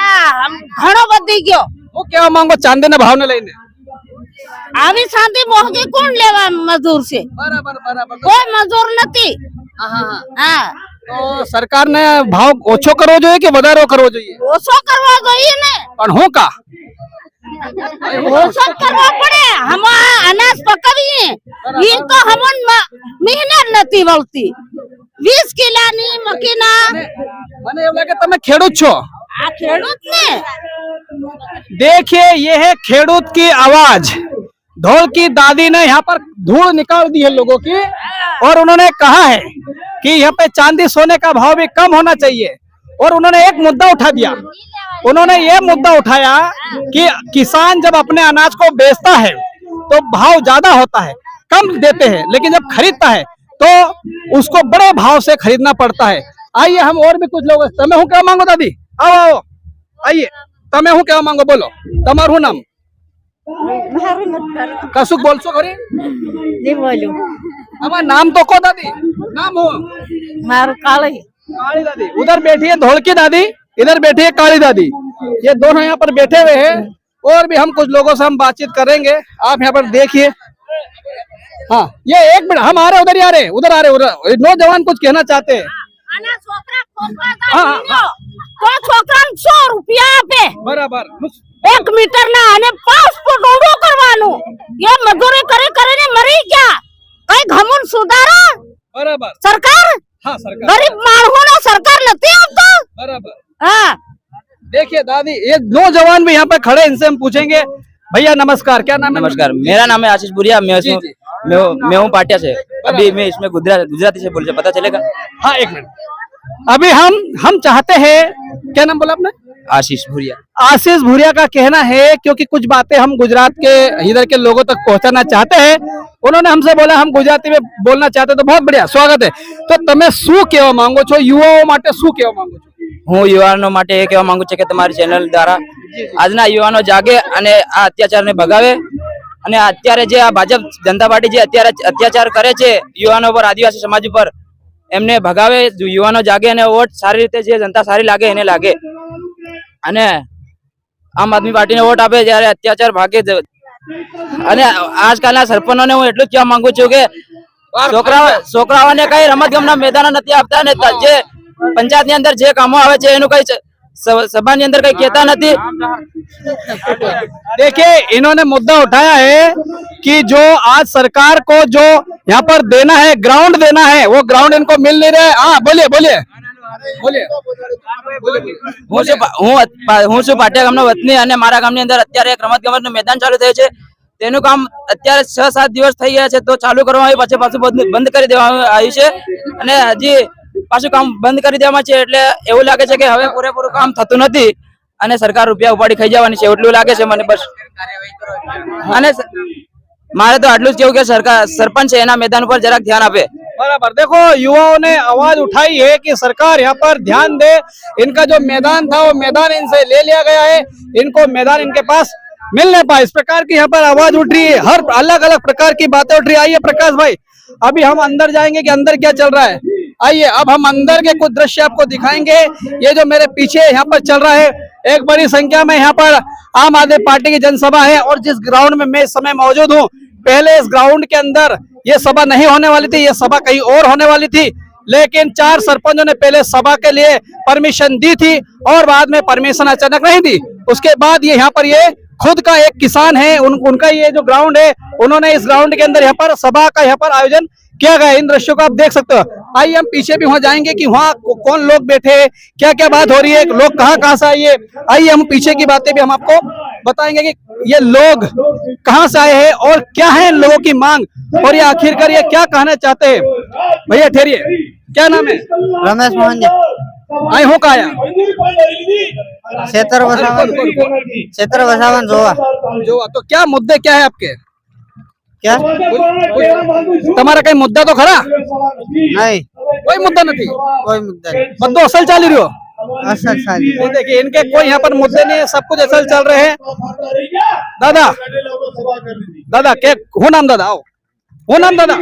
હા ઘણો વધી ગયો। હું કેવા માંગો ચાંદીના ભાવને લઈને? આવી ચાંદી મોંઘી કોણ લેવા મજૂર છે? બરાબર કોઈ મજૂર નથી। હા તો સરકારને ભાવ ઓછો કરવો જોઈએ કે વધારો કરવો જોઈએ? ઓછો કરવા જોઈએ ને। પણ હું કા ઓછો કરવા પડે। હમ અનાજ પકવીએ ઈ તો હમન મહેનત નથી વળતી। 20 કિલોની મકીના મને એવું લાગે તમે ખેડૂત છો। આ ખેડૂત ને। देखिए ये है खेडूत की आवाज। ढोल की दादी ने यहाँ पर धूल निकाल दी है लोगों की और उन्होंने कहा है कि यहाँ पे चांदी सोने का भाव भी कम होना चाहिए। और उन्होंने एक मुद्दा उठा दिया, उन्होंने ये मुद्दा उठाया कि किसान जब अपने अनाज को बेचता है तो भाव ज्यादा होता है, कम देते हैं, लेकिन जब खरीदता है तो उसको बड़े भाव से खरीदना पड़ता है। आइए हम और भी कुछ लोग तमे हूँ क्या मांगो दादी, आओ आओ आइए તમે હું કેવા માંગો બોલો, તમારું શું નામ? કશું બોલશો ખરી? નહીં બોલું। અમારું નામ તો કહો દાદી, નામ हो? મારું કાળી। काली दादी उधर बैठी है धोलकी दादी, इधर बैठी है काली दादी। ये दोनों यहाँ पर बैठे हुए हैं और भी हम कुछ लोगों से हम बातचीत करेंगे। आप यहाँ पर देखिए। हाँ ये एक मिनट हम आ रहे उधर ही आ रहे उधर आ रहे उधर नौजवान कुछ कहना चाहते हैं। તો છોકરાને 100 રૂપિયા આપે બરાબર 1 મીટર ના અને 5 ફૂટ ઊંડું કરવાનું। એ મજૂરી કરે કરીને મરી ગયા। કઈ ઘમુન સુધારો બરાબર સરકાર? हाँ सरकार ગરીબ માણસોનો સરકાર નથી આવતો। बराबर। हाँ देखिए दादी ये नौजवान भी यहाँ पे खड़े, इनसे हम पूछेंगे। भैया नमस्कार, क्या नाम है? नमस्कार, मेरा नाम है आशीष बुरिया। मैं हूँ पाटिया से। अभी मैं इसमें गुजराती से बोल पता चलेगा? हाँ एक मिनट। अभी हम चाहते हैं, क्या नाम बोला आपने? आशीष भूरिया। आशीष भूरिया का कहना है क्योंकि कुछ बातें हम गुजरात के इधर के लोगों तक पहुंचाना चाहते हैं। उन्होंने हमसे बोला हम गुजराती में बोलना चाहते, तो बहुत बढ़िया स्वागत है। तो તમે શું કહેવા માંગો છો, યુવાઓ માટે શું કહેવા માંગો છો? હું યુવાનો માટે એ કહેવા માંગુ છું કે તમારી ચેનલ દ્વારા આજના યુવાનો જાગે અને આ અત્યાચારને ભગાવે અને અત્યારે જે આ ભાજપ જનતા પાર્ટી જે અત્યારે અત્યાચાર કરે છે યુવાનો પર, આદિવાસી સમાજ ઉપર, એમને ભગાવે। યુવાનો જાગે અને વોટ સારી રીતે જે જનતા સારી લાગે એને લાગે અને આમ આદમી પાર્ટીને વોટ આપે જ્યારે અત્યાચાર ભાગે। અને આજકાલના સરપંચોને હું એટલું જ કહેવા માંગુ છું કે છોકરાઓને કઈ રમતગમતના મેદાનો નથી આપતા ને જે પંચાયતની અંદર જે કામો આવે છે એનું કઈ સભાની અંદર કઈ કહેતા નથી। देखिए इन्होंने मुद्दा उठाया है कि जो आज सरकार को जो यहाँ पर देना है, ग्राउंड देना है, वो ग्राउंड इनको मिल नहीं रहा है। हाँ बोलिए बोलिए बोलिए। હું છું પાટિયા ગામનો વતની અને મારા ગામની અંદર અત્યારે એક રમતગમતનું મેદાન ચાલુ થયું છે। તેનું કામ અત્યારે 6-7 દિવસ થઈ ગયા છે, તો ચાલુ કરવામાં આવ્યું, પછી પાછું બંધ કરી દેવામાં આવ્યું છે અને હજી પાછું કામ બંધ કરી દેવામાં છે। એટલે એવું લાગે છે કે હવે પૂરેપૂરું કામ થતું નથી અને સરકાર રૂપિયા ઉપાડી ખાઈ જવાની છે એટલું લાગે છે મને બસ। અને મારે તો આટલું જ કેવું કે સરપંચ છે એના મેદાન ઉપર જરાક ધ્યાન આપે। बराबर। देखो युवाओं ने आवाज उठाई है कि सरकार यहाँ पर ध्यान दे, इनका जो मैदान था वो मैदान इनसे ले लिया गया है, इनको मैदान इनके पास मिल नहीं पाए। इस प्रकार की यहाँ पर आवाज उठ रही है, हर अलग अलग प्रकार की बातें उठ रही है। आइए प्रकाश भाई, अभी हम अंदर जाएंगे कि अंदर क्या चल रहा है। आइए अब हम अंदर के कुछ दृश्य आपको दिखाएंगे। ये जो मेरे पीछे यहाँ पर चल रहा है, एक बड़ी संख्या में यहाँ पर आम आदमी पार्टी की जनसभा है और जिस ग्राउंड में मैं इस समय मौजूद हूँ, पहले इस ग्राउंड के अंदर ये सभा नहीं होने वाली थी, ये सभा कहीं और होने वाली थी, लेकिन 4 सरपंचों ने पहले सभा के लिए परमिशन दी थी और बाद में परमिशन अचानक नहीं दी। उसके बाद ये यहाँ पर ये खुद का एक किसान है, उनका ये जो ग्राउंड है, उन्होंने इस ग्राउंड के अंदर यहाँ पर सभा का यहाँ पर आयोजन किया गया। इन दृश्यों को आप देख सकते हो। आइए हम पीछे भी वहां जाएंगे कि वहाँ कौन लोग बैठे, क्या क्या बात हो रही है, लोग कहाँ से आइए। आइए हम पीछे की बातें भी हम आपको बताएंगे कि ये लोग कहाँ से आए हैं और क्या है इन लोगों की मांग और ये आखिरकार ये क्या कहना चाहते हैं। भैया ठहरिए, क्या नाम है? रमेश मोहन जी, आई हूँ कहा क्षेत्र बसावन जो। तो क्या मुद्दे क्या है आपके? क्या તમારા કઈ મુદ્દા તો ખરા? नहीं, कोई मुद्दा नहीं, कोई मुद्दा नहीं, બધું અસલ ચાલી રહ્યો। असल सारी ये देखिए इनके कोई यहाँ पर मुद्दे नहीं है, सब कुछ असल चल रहे हैं। दादा दादा क्या हूँ नाम? दादा आओ, हूँ नाम दादा?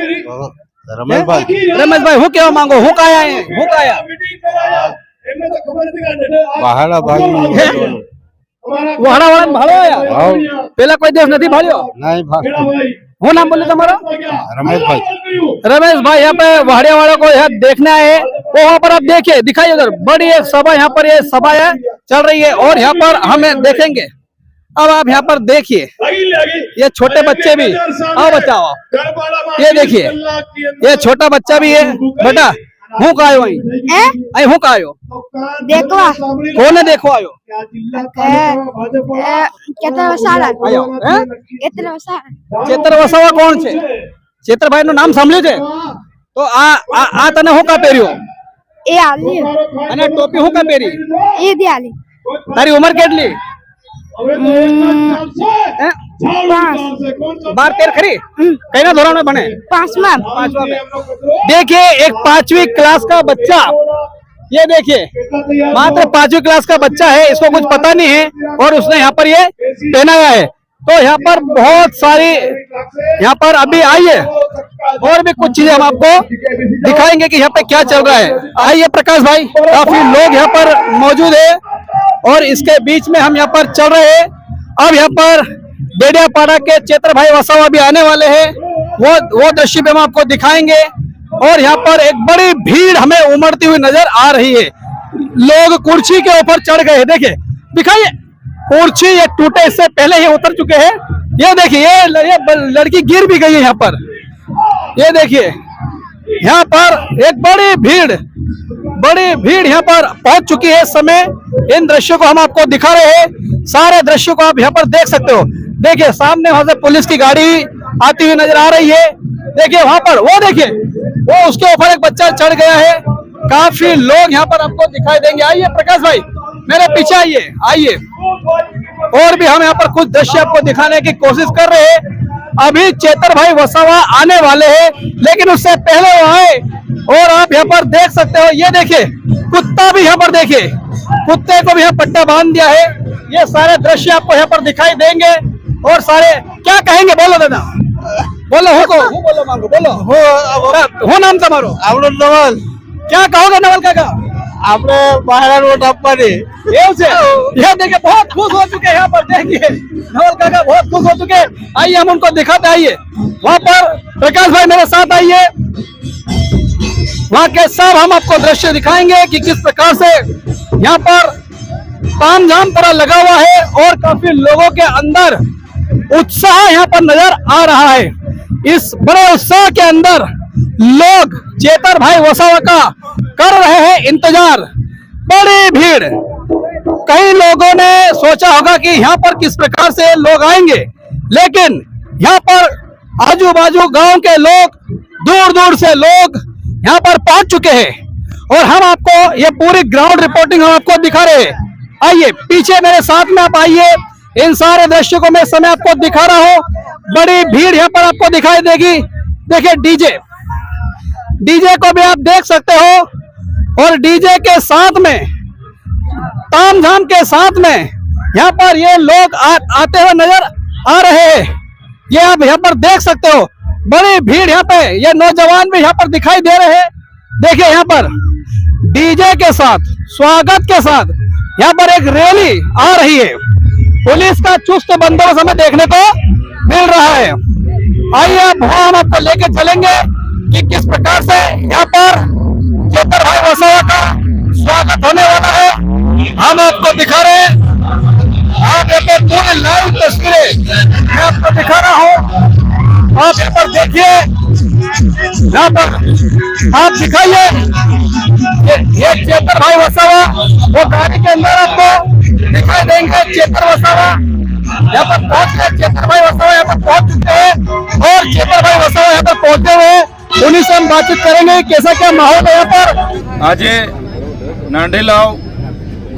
रमेश भाई, रमेश भाई, हूँ क्या मांगो, हूँ कहा आए, हूँ कहा पहाड़ा भाई વહાડા વાળા ભાળો આયા? પેલા કોઈ દિવસ નથી ભાળ્યો? नहीं भाई, હું નામ બોલે તમારો? रमेश भाई, रमेश भाई यहाँ पे वहाड़िया वालों को यहाँ देखना है, वो वहाँ पर आप देखिए, दिखाइए उधर बड़ी एक सभा, यहाँ पर ये सभा है चल रही है और यहाँ पर हमें देखेंगे। अब आप यहाँ पर देखिए, ये छोटे बच्चे भी, आओ बचाओ, ये देखिए ये छोटा बच्चा भी है। बेटा हूँ का आयो? आई हूँ का आयो? देखवा कौन है देखो आयो? કેટલા વસાડા આયો હે? કેટલા વસાડા ચેતર વસાવા કોણ છે? ચેતરભાઈ નું નામ સાંભળ્યું છે? તો આ તને હું કા પહેર્યો એ આલી અને ટોપી હું કા પહેરી? એ દે આલી તારી ઉંમર કેટલી? હે? 12-13 खरी? कई धोरण में बने? 5मा में। देखिए एक 5वीं क्लास का बच्चा, ये देखिए मात्र 5वीं क्लास का बच्चा है, इसको कुछ पता नहीं है और उसने यहाँ पर ये पहना गया है। तो यहाँ पर बहुत सारी यहाँ पर अभी आइए और भी कुछ चीजें हम आपको दिखाएंगे कि यहाँ पे क्या चल रहा है। आइए प्रकाश भाई, काफी लोग यहाँ पर मौजूद है और इसके बीच में हम यहाँ पर चल रहे हैं। अब यहाँ पर डेडियापाड़ा के चेतर भाई वसावा भी आने वाले हैं, वो दृश्य भी हम आपको दिखाएंगे। और यहाँ पर एक बड़ी भीड़ हमें उमड़ती हुई नजर आ रही है, लोग कुर्सी के ऊपर चढ़ गए हैं। देखिए दिखाइए, कुर्सी ये टूटे इससे पहले ही उतर चुके हैं। ये देखिए ये लड़की गिर भी गई है यहाँ पर। ये देखिए यहाँ पर एक बड़ी भीड़ यहाँ पर पहुंच चुकी है। इस समय इन दृश्यों को हम आपको दिखा रहे हैं, सारे दृश्यों को आप यहाँ पर देख सकते हो। देखिए सामने वहां से पुलिस की गाड़ी आती हुई नजर आ रही है। देखिए वहां पर वो देखिए वो उसके ऊपर एक बच्चा चढ़ गया है। काफी लोग यहाँ पर आपको दिखाई देंगे। आइए प्रकाश भाई मेरे पीछे आइए और भी हम यहाँ पर कुछ दृश्य आपको दिखाने की कोशिश कर रहे हैं। अभी चेतर भाई वसावा आने वाले हैं, लेकिन उससे पहले वो आए और आप यहाँ पर देख सकते हो। ये देखिए कुत्ता भी यहाँ पर, देखिए कुत्ते को भी यहाँ पट्टा बांध दिया है। ये सारे दृश्य आपको यहाँ पर दिखाई देंगे और सारे क्या कहेंगे? बोलो दादा, बोलो हूँ बोलो मांगो, बोलो हो नाम તમારો? આપણો નવલ। क्या कहोगे नवल काका? આપણે પહાડા રોડ આપવાની। એવું છે? ये देखिए बहुत खुश हो चुके हैं यहाँ पर, देखिए नवल काका बहुत खुश हो चुके हैं। आइए हम उनको दिखाते, आइए वहाँ पर प्रकाश भाई मेरे साथ आइए, वहाँ के सब हम आपको दृश्य दिखाएंगे कि किस प्रकार से यहाँ पर तामझाम तरह लगा हुआ है और काफी लोगों के अंदर उत्साह यहाँ पर नजर आ रहा है। इस बड़े उत्साह के अंदर लोग चेतर भाई वसावा का कर रहे हैं इंतजार। बड़ी भीड़, कई लोगों ने सोचा होगा कि यहाँ पर किस प्रकार से लोग आएंगे, लेकिन यहाँ पर आजू बाजू गांव के लोग, दूर दूर से लोग यहाँ पर पहुंच चुके हैं और हम आपको ये पूरी ग्राउंड रिपोर्टिंग हम आपको दिखा रहे हैं। आइए पीछे मेरे साथ में आप आइए, इन सारे दृश्यों को मैं समय आपको दिखा रहा हूँ। बड़ी भीड़ यहाँ पर आपको दिखाई देगी। देखिए डीजे को भी आप देख सकते हो और डीजे के साथ में तामझाम के साथ में यहाँ पर ये लोग आते हुए नजर आ रहे हैं। ये आप यहाँ पर देख सकते हो, बड़ी भीड़ यहाँ पे, ये नौजवान भी यहाँ पर दिखाई दे रहे हैं। देखिए यहाँ पर डीजे के साथ, स्वागत के साथ यहाँ पर एक रैली आ रही है। पुलिस का चुस्त बंदोबस्त हमें देखने को मिल रहा है। आइए अब हम आपको लेके चलेंगे कि किस प्रकार से यहाँ पर चेतर भाई वसावा का स्वागत होने वाला है। हम आपको दिखा रहे हैं, आप यहाँ पर पूरी लाइव तस्वीरें मैं आपको दिखा रहा हूँ। आप यहाँ पर देखिए, यहाँ पर आप दिखाइए, ये चेतर भाई वसावा वो गाड़ी के अंदर आपको दिखाई देंगे। चेतर वसावा यहाँ पर पहुंच गए, चेतर भाई वसावा यहाँ पर पहुंच चुके हैं और चेतर भाई वसावा यहाँ पर पहुंचे हुए, उन्हीं से हम बातचीत करेंगे कैसा क्या माहौल है यहाँ पर। आज नांडेलाव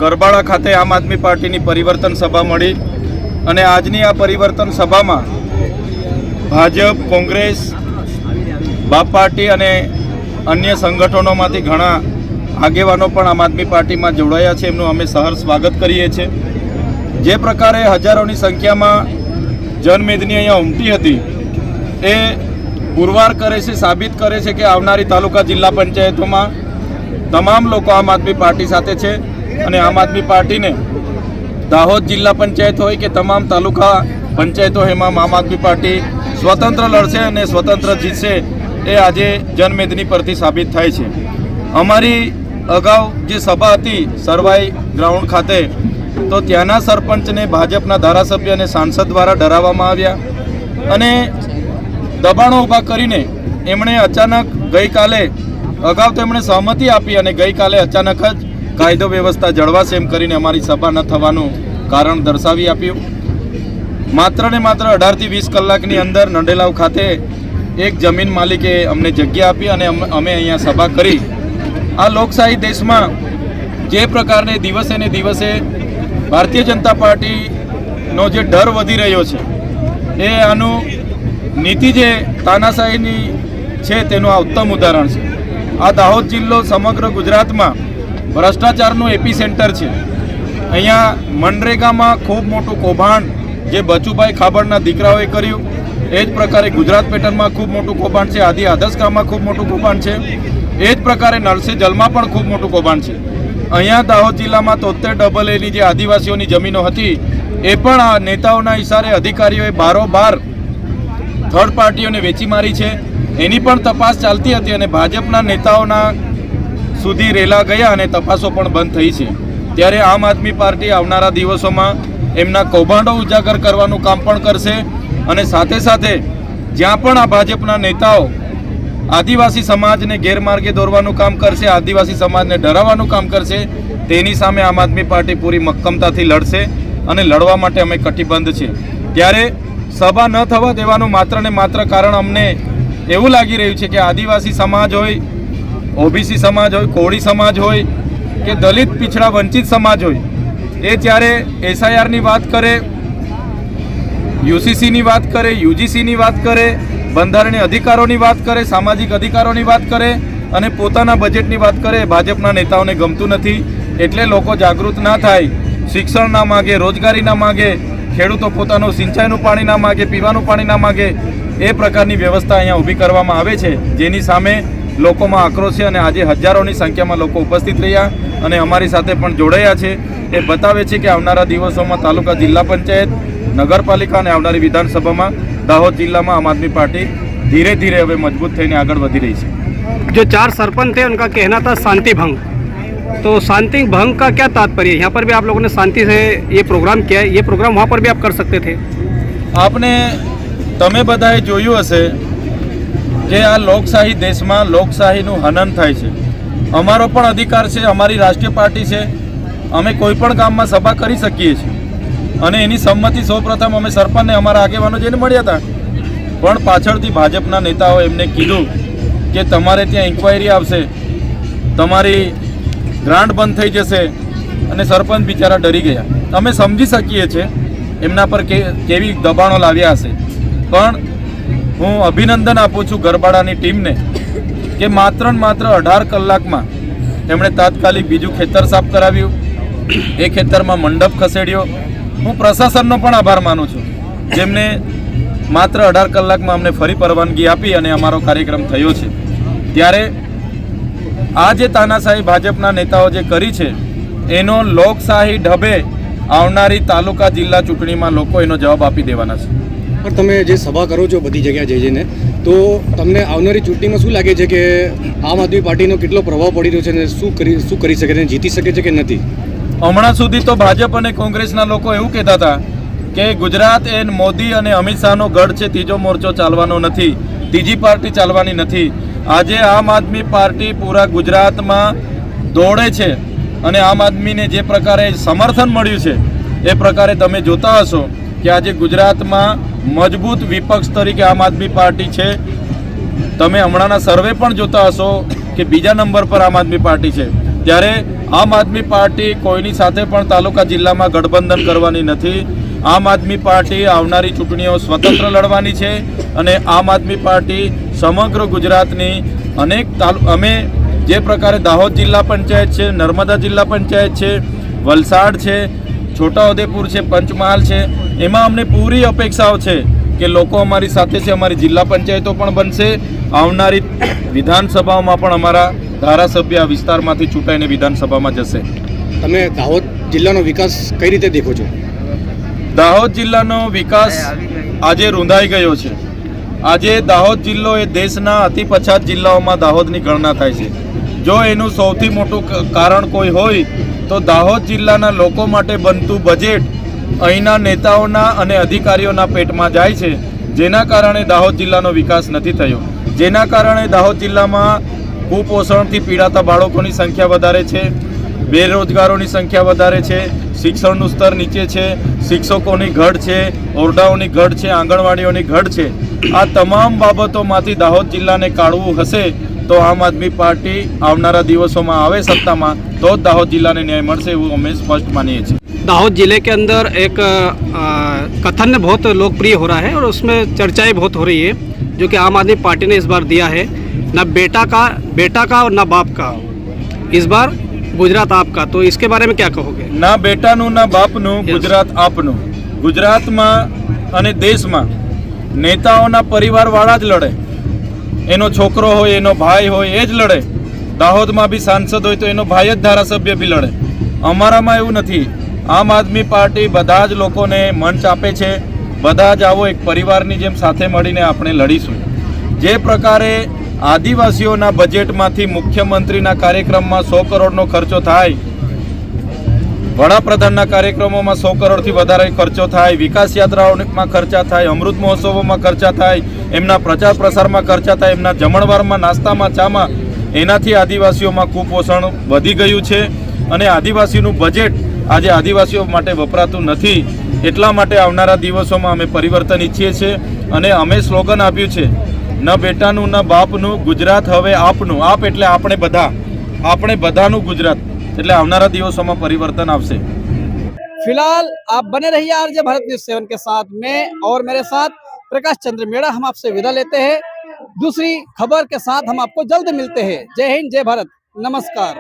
गरबाड़ा खाते आम आदमी पार्टी परिवर्तन सभा मળી અને આજની આ પરિવર્તન સભામાં ભાજપ, કોંગ્રેસ, બાપ પાર્ટી અને અન્ય સંગઠનોમાંથી ઘણા આગેવાનો પણ આમ આદમી પાર્ટીમાં જોડાયા છે, એમનું અમે સહર સ્વાગત કરીએ છીએ। જે પ્રકારે હજારોની સંખ્યામાં જનમેદની અહીંયા ઉમટી હતી એ પુરવાર કરે છે, સાબિત કરે છે કે આવનારી તાલુકા જિલ્લા પંચાયતોમાં તમામ લોકો આમ આદમી પાર્ટી સાથે છે અને આમ આદમી પાર્ટીને દાહોદ જિલ્લા પંચાયત હોય કે તમામ તાલુકા પંચાયતો એમાં આમ આદમી પાર્ટી સ્વતંત્ર લડશે અને સ્વતંત્ર જીતશે એ આજે જનમેદની પરથી સાબિત થાય છે। અમારી અગાઉ જે સભા હતી સરવાઈ ગ્રાઉન્ડ ખાતે તો ત્યાંના સરપંચને ભાજપના ધારાસભ્ય અને સાંસદ દ્વારા ડરાવવામાં આવ્યા અને દબાણો ઊભા કરીને એમણે અચાનક ગઈકાલે અગાઉ તો એમણે સહમતિ આપી અને ગઈકાલે અચાનક જ કાયદો વ્યવસ્થા જળવાશે એમ કરીને અમારી સભા ન થવાનું કારણ દર્શાવી આપ્યું। માત્ર ને માત્ર 18 થી 20 કલાકની અંદર નંડેલાવ ખાતે એક જમીન માલિકે અમને જગ્યા આપી અને અમે અહીંયા સભા કરી। આ લોકશાહી દેશમાં જે પ્રકારને દિવસે ને દિવસે ભારતીય જનતા પાર્ટીનો જે ડર વધી રહ્યો છે એ આનું નીતિ જે તાનાશાહીની છે તેનું આ ઉત્તમ ઉદાહરણ છે। આ દાહોદ જિલ્લો સમગ્ર ગુજરાતમાં ભ્રષ્ટાચારનું એપી સેન્ટર છે। અહીંયા મનરેગામાં ખૂબ મોટું કૌભાંડ જે બચુભાઈ ખાબડના દીકરાઓએ કર્યું એ જ પ્રકારે ગુજરાત પેટર્નમાં ખૂબ મોટું કૌભાંડ છે, આદિ આદર્શ ગામમાં ખૂબ મોટું કૌભાંડ છે, એ જ પ્રકારે નરસે જલમાં પણ ખૂબ મોટું કૌભાંડ છે। અહીંયા દાહોદ જિલ્લામાં 73 AA ની જે આદિવાસીઓની જમીનો હતી એ પણ આ નેતાઓના ઇશારે અધિકારીઓએ બારોબાર થર્ડ પાર્ટીઓને વેચી મારી છે। એની પણ તપાસ ચાલતી હતી અને ભાજપના નેતાઓના સુધી રેલા ગયા અને તપાસો પણ બંધ થઈ છે। ત્યારે આમ આદમી પાર્ટી આવનારા દિવસોમાં એમના કૌભાંડો ઉજાગર કરવાનું કામ પણ કરશે અને સાથે સાથે જ્યાં પણ આ ભાજપના નેતાઓ આદિવાસી સમાજને ગેરમાર્ગે દોરવાનું કામ કરશે, આદિવાસી સમાજને ડરાવવાનું કામ કરશે, તેની સામે આમ આદમી પાર્ટી પૂરી મક્કમતાથી લડશે અને લડવા માટે અમે કટિબદ્ધ છે। ત્યારે સભા ન થવા દેવાનું માત્ર ને માત્ર કારણ અમને એવું લાગી રહ્યું છે કે આદિવાસી સમાજ હોય, ઓબીસી સમાજ હોય, કોળી સમાજ હોય કે દલિત પીછડા વંચિત સમાજ હોય એ જ્યારે એસઆઈઆરની વાત કરે, યુસીસીની વાત કરે, યુજીસીની વાત કરે, બંધારણીય અધિકારોની વાત કરે, સામાજિક અધિકારોની વાત કરે અને પોતાના બજેટની વાત કરે, ભાજપના નેતાઓને ગમતું નથી। એટલે લોકો જાગૃત ના થાય, શિક્ષણ ના માગે, રોજગારી ના માગે, ખેડૂતો પોતાનું સિંચાઈનું પાણી ના માગે, પીવાનું પાણી ના માગે, એ પ્રકારની વ્યવસ્થા અહીંયા ઊભી કરવામાં આવે છે, જેની સામે લોકોમાં આક્રોશ છે અને આજે હજારોની સંખ્યામાં લોકો ઉપસ્થિત રહ્યા અને અમારી સાથે પણ જોડાયા છે। એ બતાવે છે કે આવનારા દિવસોમાં તાલુકા જિલ્લા પંચાયત, નગરપાલિકા અને આવનારી વિધાનસભામાં દાહોદ જિલ્લામાં આમ आदमी पार्टी धीरे धीरे હવે મજબૂત થઈને આગળ વધી રહી છે। जो 4 सरपंच थे उनका कहना था शांति भंग, तो शांति भंग का क्या तात्पर्य? यहाँ पर भी आप लोगों ने शांति से ये प्रोग्राम किया है, ये प्रोग्राम वहाँ पर भी आप कर सकते थे। आपने તમે બધાએ જોયું હશે કે આ લોકશાહી દેશમાં લોકશાહીનું હનન થાય છે। અમારો પણ અધિકાર છે, અમારી રાષ્ટ્રીય પાર્ટી છે, અમે કોઈ પણ ગામમાં સભા કરી શકીએ છીએ અને એની સંમતિ સૌપ્રથમ અમે સરપંચને અમારા આગેવાનો જઈને મળ્યા હતા, પણ પાછળથી ભાજપના નેતાઓ એમને કીધું કે તમારે ત્યાં ઇન્ક્વાયરી આવશે, તમારી ગ્રાન્ટ બંધ થઈ જશે અને સરપંચ બિચારા ડરી ગયા। અમે સમજી શકીએ છીએ એમના પર કેવી દબાણો લાવ્યા હશે, પણ હું અભિનંદન આપું છું ગરબાડાની ટીમને કે માત્ર ને માત્ર 18 કલાકમાં તેમણે તાત્કાલિક બીજું ખેતર સાફ કરાવ્યું, એ ખેતરમાં મંડપ ખસેડ્યો. હું પ્રશાસનનો પણ આભાર માનું છું, જેમને માત્ર 18 કલાકમાં અમને ફરી પરવાનગી આપી અને અમારો કાર્યક્રમ થયો છે. ત્યારે આ જે તાનાશાહી ભાજપના નેતાઓ જે કરી છે એનો લોકશાહી ઢબે આવનારી તાલુકા જિલ્લા ચૂંટણીમાં લોકો એનો જવાબ આપી દેવાના છે. પણ તમે જે સભા કરો છો બધી જગ્યાએ જઈને, તો તમને આવનારી ચૂંટણીમાં શું લાગે છે કે આમ આદમી પાર્ટીનો કેટલો પ્રભાવ પડી રહ્યો છે અને શું કરી શકે છે, જીતી શકે છે કે નથી? હમણાં સુધી તો ભાજપ અને કોંગ્રેસના લોકો એવું કહેતા હતા કે ગુજરાત એ મોદી અને અમિત શાહનો ગઢ છે, ત્રીજો મોરચો ચાલવાનો નથી, ત્રીજી પાર્ટી ચાલવાની નથી. આજે આમ આદમી પાર્ટી પૂરા ગુજરાતમાં દોડે છે અને આમ આદમીને જે પ્રકારે સમર્થન મળ્યું છે એ પ્રકારે તમે જોતા હશો કે આજે ગુજરાતમાં મજબૂત વિપક્ષ તરીકે આમ આદમી પાર્ટી છે. તમે હમણાંના સર્વે પણ જોતા હશો કે બીજા નંબર પર આમ આદમી પાર્ટી છે. ત્યારે આમ આદમી પાર્ટી કોઈની સાથે પણ તાલુકા જિલ્લામાં ગઠબંધન કરવાની નથી. આમ આદમી પાર્ટી આવનારી ચૂંટણીઓ સ્વતંત્ર લડવાની છે અને આમ આદમી પાર્ટી સમગ્ર ગુજરાતની અનેક અમે જે પ્રકારે દાહોદ જિલ્લા પંચાયત છે, નર્મદા જિલ્લા પંચાયત છે, વલસાડ છે, છોટાઉદેપુર છે, પંચમહાલ છે, એમાં અમને પૂરી અપેક્ષાઓ છે કે લોકો અમારી સાથે છે. અમારી જિલ્લા પંચાયતો પણ બનશે. આવનારી વિધાનસભાઓમાં પણ અમારા ધારાસભ્ય વિસ્તારમાંથી ચૂંટાઈને વિધાનસભામાં જશે. તમે દાહોદ જિલ્લાનો વિકાસ કઈ રીતે દેખો છો? દાહોદ જિલ્લાનો વિકાસ આજે રૂંધાઈ ગયો છે. આજે દાહોદ જિલ્લો એ દેશના અતિ પછાત જિલ્લાઓમાં દાહોદની ગણના થાય છે. જો એનું સૌથી મોટું કારણ કોઈ હોય તો દાહોદ જિલ્લાના લોકો માટે બનતું બજેટ અહીંના નેતાઓના અને અધિકારીઓના પેટમાં જાય છે, જેના કારણે દાહોદ જિલ્લાનો વિકાસ નથી થયો. જેના કારણે દાહોદ જિલ્લામાં કુપોષણથી પીડાતા બાળકોની સંખ્યા વધારે છે, બેરોજગારોની સંખ્યા વધારે છે, શિક્ષણનું સ્તર નીચે છે, શિક્ષકોની ઘટ છે, ઓરડાઓની ઘટ છે, આંગણવાડીઓની ઘટ છે. આ તમામ બાબતોમાંથી દાહોદ જિલ્લાને કાઢવું હશે તો આમ આદમી પાર્ટી આવનારા દિવસોમાં આવે સત્તામાં તો જ દાહોદ जिला ने न्याय મળશે એવું અમે સ્પષ્ટ માનીએ છીએ। दाहोद जिले के अंदर एक कथन बहुत लोकप्रिय हो रहा है और उसमें चर्चाएं बहुत हो रही है, जो कि आम आदमी पार्टी ने इस बार दिया है, ना बेटा का और ना बाप का, इस बार गुजरात आपका। तो इसके बारे में क्या कहोगे? ना बेटाનું ना બાપનું, ગુજરાત આપનું। ગુજરાતમાં અને દેશમાં નેતાઓના પરિવારવાળા જ લડે, એનો છોકરો હોય, એનો ભાઈ હોય એ જ લડે। દાહોદમાં બી સાંસદ હોય તો એનો ભાઈ જ ધારાસભ્ય બી લડે। અમારામાં એવું નથી। આમ આદમી પાર્ટી બધા જ લોકોને મંચ આપે છે, બધા જ આવો એક પરિવારની જેમ સાથે મળીને આપણે લડીશું। જે પ્રકારે આદિવાસીઓના બજેટમાંથી મુખ્યમંત્રીના કાર્યક્રમમાં 100 કરોડનો ખર્ચો થાય, વડાપ્રધાનના કાર્યક્રમોમાં 100 કરોડથી વધારે ખર્ચો થાય, વિકાસ યાત્રાઓમાં ખર્ચા થાય, અમૃત મહોત્સવોમાં ખર્ચા થાય, એમના પ્રચાર પ્રસારમાં ખર્ચા થાય, એમના જમણવારમાં, નાસ્તામાં, ચામાં, એનાથી આદિવાસીઓમાં કુપોષણ વધી ગયું છે અને આદિવાસીનું બજેટ આજે આદિવાસીઓ માટે વપરાતું નથી। એટલા માટે આવનારા દિવસોમાં અમે પરિવર્તન ઈચ્છીએ છીએ અને અમે સ્લોગન આપ્યું છે, ન બેટાનું ન બાપનું, ગુજરાત હવે આપનું। આપ એટલે આપણે બધાનું ગુજરાત, એટલે આવનારા દિવસોમાં પરિवर्तन આવશે। फिलहाल आप बने रहिए आरजे भारत न्यूज़ 7 के साथ में और मेरे साथ प्रकाश चंद्र मेड़ा। हम आपसे विदा लेते हैं, दूसरी खबर के साथ हम आपको जल्द मिलते हैं। जय हिंद, जय भारत, नमस्कार।